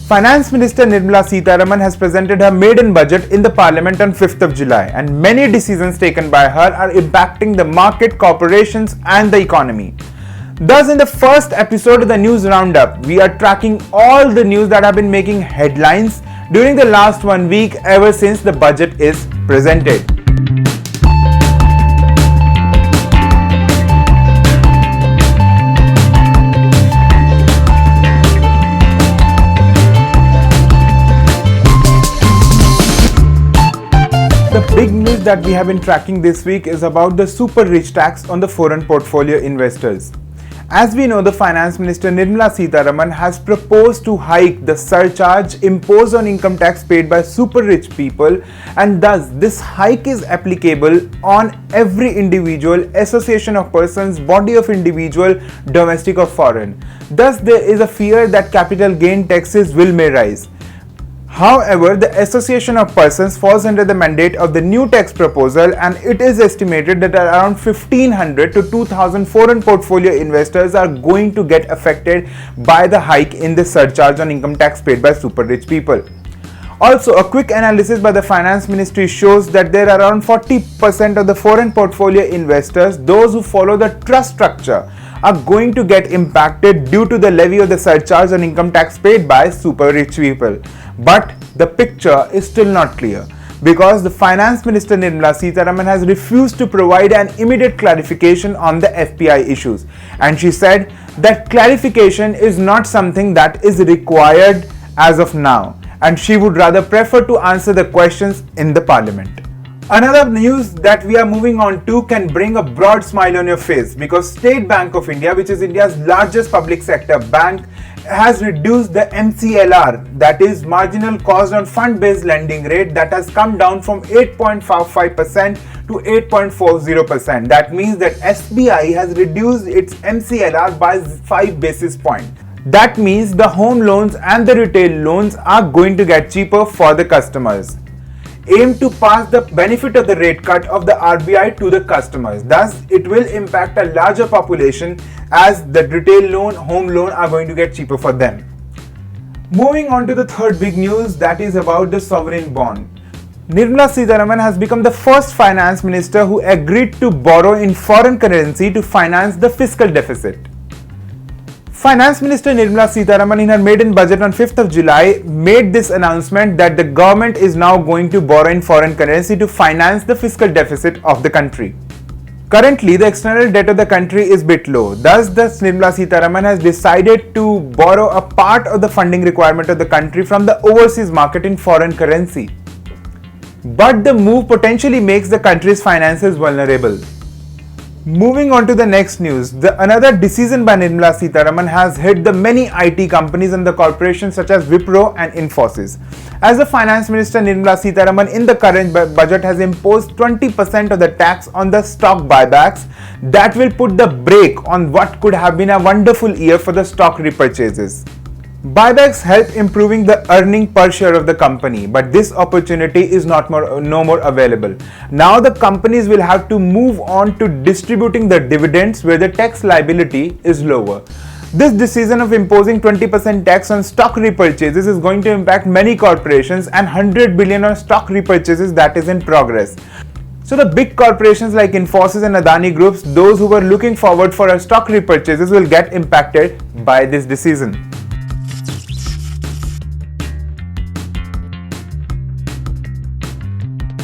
Finance Minister Nirmala Sitharaman has presented her maiden budget in the Parliament on 5th of July, and many decisions taken by her are impacting the market, corporations and the economy. Thus, in the first episode of the News Roundup, we are tracking all the news that have been making headlines during the last 1 week ever since the budget is presented. The big news that we have been tracking this week is about the super rich tax on the foreign portfolio investors. As we know, the Finance Minister Nirmala Sitharaman has proposed to hike the surcharge imposed on income tax paid by super rich people, and thus this hike is applicable on every individual, association of persons, body of individual, domestic or foreign. Thus there is a fear that capital gain taxes may rise. However, the Association of Persons falls under the mandate of the new tax proposal, and it is estimated that around 1500 to 2000 foreign portfolio investors are going to get affected by the hike in the surcharge on income tax paid by super rich people. Also, a quick analysis by the Finance Ministry shows that there are around 40% of the foreign portfolio investors, those who follow the trust structure, are going to get impacted due to the levy of the surcharge on income tax paid by super rich people. But the picture is still not clear because the Finance Minister Nirmala Sitharaman has refused to provide an immediate clarification on the FPI issues, and she said that clarification is not something that is required as of now, and she would rather prefer to answer the questions in the Parliament. Another news that we are moving on to can bring a broad smile on your face because State Bank of India, which is India's largest public sector bank, has reduced the MCLR, that is marginal cost on fund-based lending rate, that has come down from 8.55% to 8.40%. That means that SBI has reduced its MCLR by 5 basis points. That means the home loans and the retail loans are going to get cheaper for the customers. Aim to pass the benefit of the rate cut of the RBI to the customers. Thus, it will impact a larger population as the retail loan, home loan are going to get cheaper for them. Moving on to the third big news, that is about the sovereign bond. Nirmala Sitharaman has become the first finance minister who agreed to borrow in foreign currency to finance the fiscal deficit. Finance Minister Nirmala Sitharaman in her maiden budget on 5th of July made this announcement that the government is now going to borrow in foreign currency to finance the fiscal deficit of the country. Currently, the external debt of the country is a bit low. Thus, Nirmala Sitharaman has decided to borrow a part of the funding requirement of the country from the overseas market in foreign currency. But the move potentially makes the country's finances vulnerable. Moving on to the next news, another decision by Nirmala Sitharaman has hit the many IT companies and the corporations such as Wipro and Infosys. As the Finance Minister, Nirmala Sitharaman in the current budget has imposed 20% of the tax on the stock buybacks that will put the brake on what could have been a wonderful year for the stock repurchases. Buybacks help improving the earning per share of the company, but this opportunity is no more available. Now the companies will have to move on to distributing the dividends where the tax liability is lower. This decision of imposing 20% tax on stock repurchases is going to impact many corporations, and 100 billion on stock repurchases that is in progress. So the big corporations like Infosys and Adani groups, those who were looking forward for a stock repurchases, will get impacted by this decision.